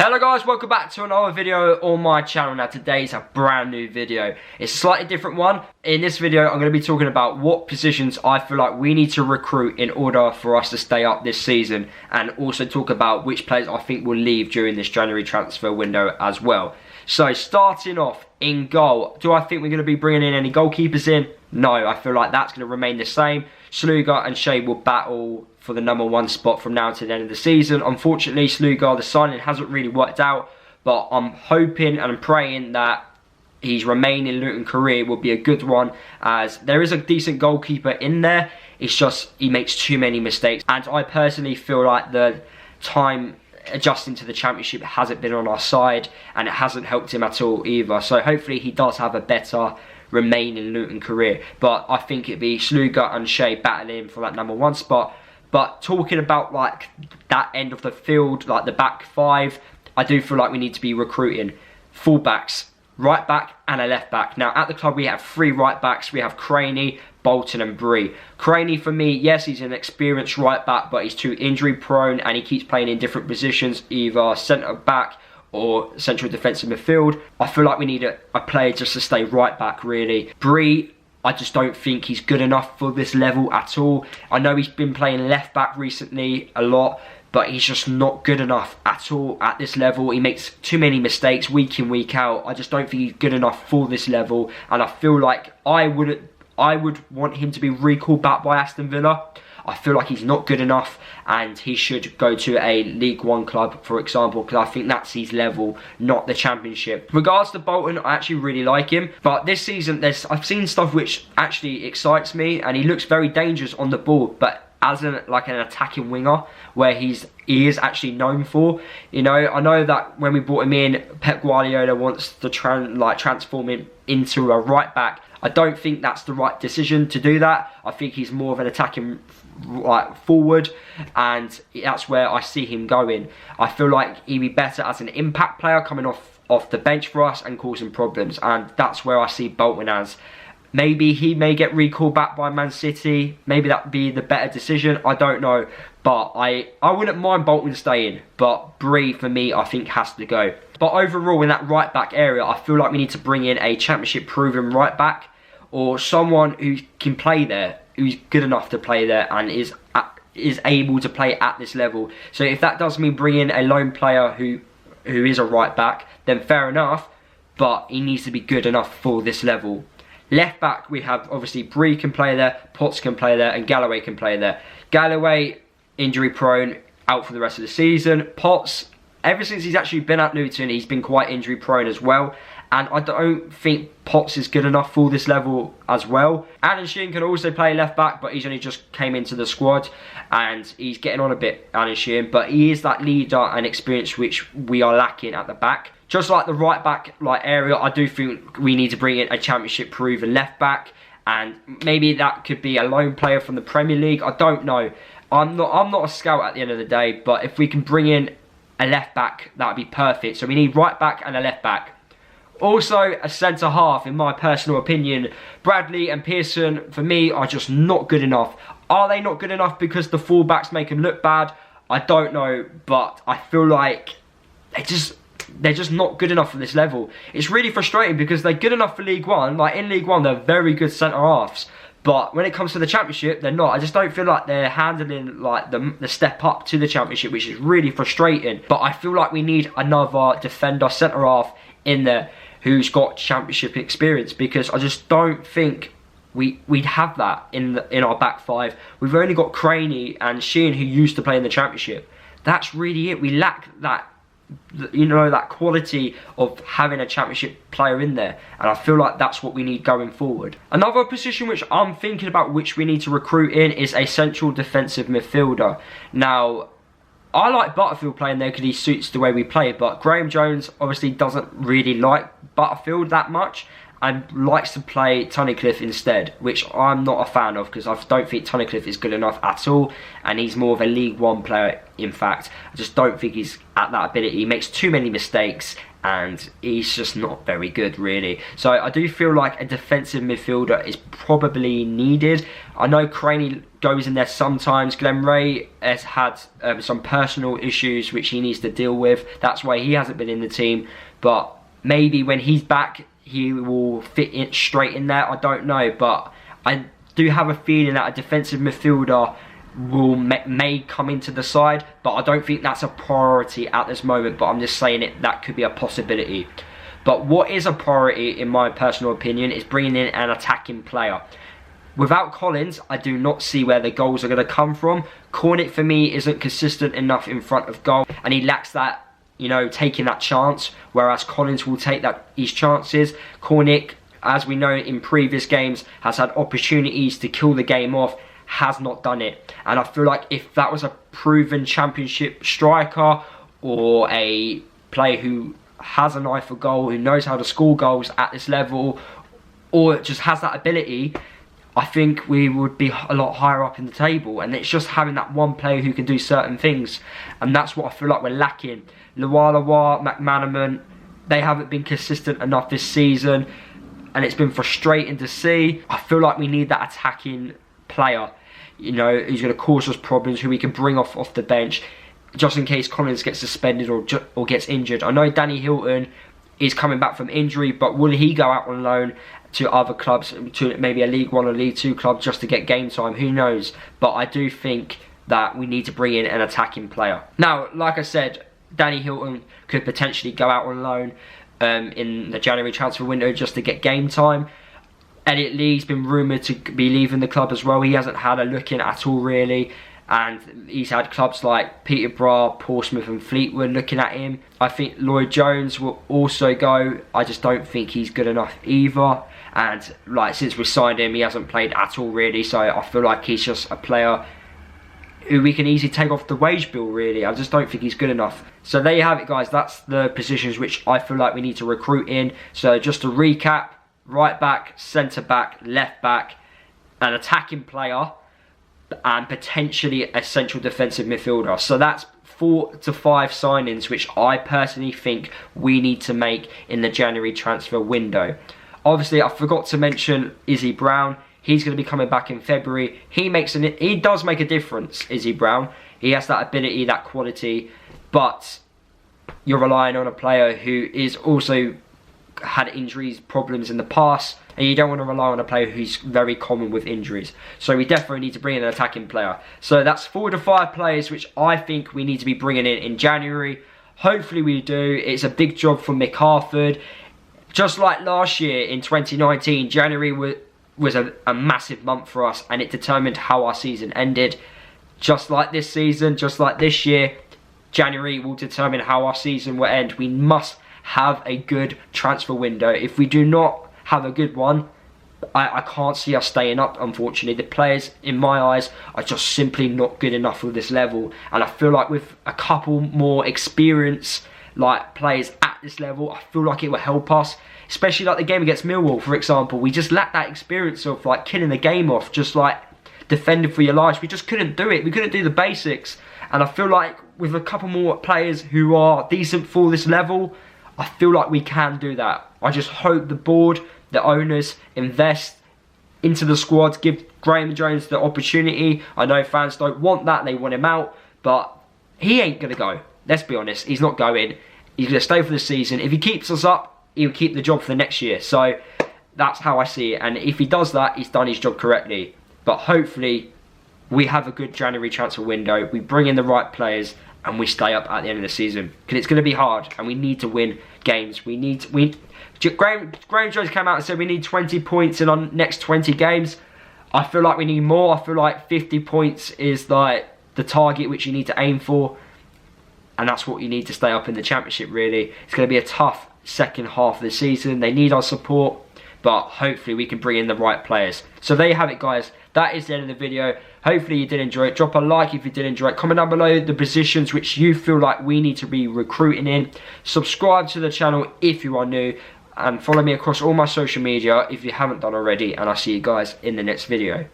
Hello guys, welcome back to another video on my channel. Now today's a brand new video. It's a slightly different one. In this video I'm going to be talking about what positions I feel like we need to recruit in order for us to stay up this season, and also talk about which players I think will leave during this January transfer window as well. So starting off in goal, do I think we're going to be bringing in any goalkeepers in? No, I feel like that's going to remain the same. Sluga and Shea will battle for the #1 spot from now to the end of the season. Unfortunately, Sluga, the signing hasn't really worked out, but I'm hoping and I'm praying that his remaining Luton career will be a good one, as there is a decent goalkeeper in there. It's just he makes too many mistakes, and I personally feel like the time adjusting to the Championship hasn't been on our side, and it hasn't helped him at all either. So hopefully he does have a better remaining Luton career, but I think it'd be Sluga and Shea battling for that #1 spot. But talking about like that end of the field, like the back five, I do feel like we need to be recruiting full-backs, right back and a left back. Now at the club we have 3 right backs. We have Craney, Bolton and Bree. Craney, for me, yes, he's an experienced right back, but he's too injury prone and he keeps playing in different positions, either centre back or central defensive midfield. I feel like we need a player just to stay right back really. Bree, I just don't think he's good enough for this level at all. I know he's been playing left back recently a lot, but he's just not good enough at all at this level. He makes too many mistakes week in, week out. I just don't think he's good enough for this level, and I feel like I would want him to be recalled back by Aston Villa. I feel like he's not good enough and he should go to a League One club, for example, because I think that's his level, not the Championship. Regards to Bolton, I actually really like him, but this season I've seen stuff which actually excites me, and he looks very dangerous on the ball, but as an attacking winger, where he is actually known for. You know, I know that when we brought him in, Pep Guardiola wants to transform him into a right back. I don't think that's the right decision to do that. I think he's more of an attacking forward, and that's where I see him going. I feel like he'd be better as an impact player coming off the bench for us and causing problems, and that's where I see Bolton as. Maybe he may get recalled back by Man City. Maybe that'd be the better decision. I don't know. But I wouldn't mind Bolton staying. But Bree, for me, I think has to go. But overall, in that right back area, I feel like we need to bring in a Championship proven right back, or someone who can play there, who's good enough to play there and is able to play at this level. So if that does mean bringing a lone player who is a right back, then fair enough. But he needs to be good enough for this level. Left back, we have obviously Bree can play there, Potts can play there, and Galloway can play there. Galloway, injury prone, out for the rest of the season. Potts, ever since he's actually been at Luton, he's been quite injury prone as well. And I don't think Potts is good enough for this level as well. Alan Sheehan can also play left back, but he's only just came into the squad and he's getting on a bit, Alan Sheehan. But he is that leader and experience which we are lacking at the back. Just like the right back area, I do think we need to bring in a Championship proven left back, and maybe that could be a lone player from the Premier League. I don't know. I'm not a scout at the end of the day, but if we can bring in a left back, that'd be perfect. So we need right back and a left back. Also, a centre half, in my personal opinion. Bradley and Pearson, for me, are just not good enough. Are they not good enough because the fullbacks make them look bad? I don't know, but I feel like they're just not good enough for this level. It's really frustrating because they're good enough for League One. Like in League One, they're very good centre halves. But when it comes to the Championship, they're not. I just don't feel like they're handling like the step up to the Championship, which is really frustrating. But I feel like we need another defender, centre half in there who's got Championship experience, because I just don't think we'd have that in our back five. We've only got Craney and Sheehan who used to play in the Championship. That's really it. We lack that, you know, that quality of having a Championship player in there, and I feel like that's what we need going forward. Another position which I'm thinking about which we need to recruit in is a central defensive midfielder. Now, I like Butterfield playing there because he suits the way we play, but Graham Jones obviously doesn't really like Butterfield that much and likes to play Tunnicliffe instead, which I'm not a fan of because I don't think Tunnicliffe is good enough at all, and he's more of a League One player, in fact. I just don't think he's at that ability. He makes too many mistakes and he's just not very good, really. So I do feel like a defensive midfielder is probably needed. I know Craney goes in there sometimes. Glenn Ray has had some personal issues which he needs to deal with. That's why he hasn't been in the team. But maybe when he's back, he will fit in straight in there. I don't know, but I do have a feeling that a defensive midfielder may come into the side, but I don't think that's a priority at this moment. But I'm just saying that could be a possibility. But what is a priority, in my personal opinion, is bringing in an attacking player. Without Collins, I do not see where the goals are going to come from. Cornick, for me, isn't consistent enough in front of goal, and he lacks that, you know, taking that chance, whereas Collins will take his chances. Cornick, as we know in previous games, has had opportunities to kill the game off, has not done it. And I feel like if that was a proven championship striker or a player who has an eye for goal, who knows how to score goals at this level, or just has that ability, I think we would be a lot higher up in the table. And it's just having that one player who can do certain things, and that's what I feel like we're lacking. Lualawa, McManaman, they haven't been consistent enough this season, and it's been frustrating to see. I feel like we need that attacking player, you know, who's going to cause us problems, who we can bring off the bench, just in case Collins gets suspended or gets injured. I know Danny Hilton is coming back from injury, but will he go out on loan to other clubs, to maybe a League 1 or League 2 club, just to get game time? Who knows? But I do think that we need to bring in an attacking player. Now, like I said, Danny Hilton could potentially go out on loan in the January transfer window just to get game time. Elliot Lee's been rumoured to be leaving the club as well. He hasn't had a look in at all, really. And he's had clubs like Peterborough, Portsmouth and Fleetwood looking at him. I think Lloyd Jones will also go. I just don't think he's good enough either. And like, since we signed him, he hasn't played at all, really. So I feel like he's just a player who we can easily take off the wage bill, really. I just don't think he's good enough. So there you have it, guys. That's the positions which I feel like we need to recruit in. So just to recap: right back, centre back, left back, an attacking player, and potentially a central defensive midfielder. So that's 4 to 5 signings which I personally think we need to make in the January transfer window. Obviously, I forgot to mention Izzy Brown. He's going to be coming back in February. He does make a difference, Izzy Brown. He has that ability, that quality, but you're relying on a player who is also had injuries, problems in the past, and you don't want to rely on a player who's very common with injuries. So we definitely need to bring in an attacking player. So that's 4 to 5 players which I think we need to be bringing in January. Hopefully we do. It's a big job for Mick Harford. Just like last year in 2019, January was a massive month for us, and it determined how our season ended. Just like this season, just like this year, January will determine how our season will end. We must have a good transfer window. If we do not have a good one, I can't see us staying up, unfortunately. The players, in my eyes, are just simply not good enough for this level. And I feel like with a couple more experience, like players at this level, I feel like it will help us. Especially like the game against Millwall, for example. We just lacked that experience of like killing the game off, just like defending for your lives. We just couldn't do it. We couldn't do the basics. And I feel like with a couple more players who are decent for this level, I feel like we can do that. I just hope the board, the owners, invest into the squad, give Graham Jones the opportunity. I know fans don't want that, they want him out, but he ain't going to go. Let's be honest, he's not going. He's going to stay for the season. If he keeps us up, he'll keep the job for the next year. So that's how I see it. And if he does that, he's done his job correctly. But hopefully, we have a good January transfer window. We bring in the right players, and we stay up at the end of the season. Because it's going to be hard, and we need to win games. Graham Jones came out and said we need 20 points in our next 20 games. I feel like we need more. I feel like 50 points is like the target which you need to aim for. And that's what you need to stay up in the championship, really. It's going to be a tough second half of the season. They need our support, but hopefully we can bring in the right players. So there you have it, guys. That is the end of the video. Hopefully you did enjoy it. Drop a like if you did enjoy it. Comment down below the positions which you feel like we need to be recruiting in. Subscribe to the channel if you are new, and follow me across all my social media if you haven't done already, and I'll see you guys in the next video.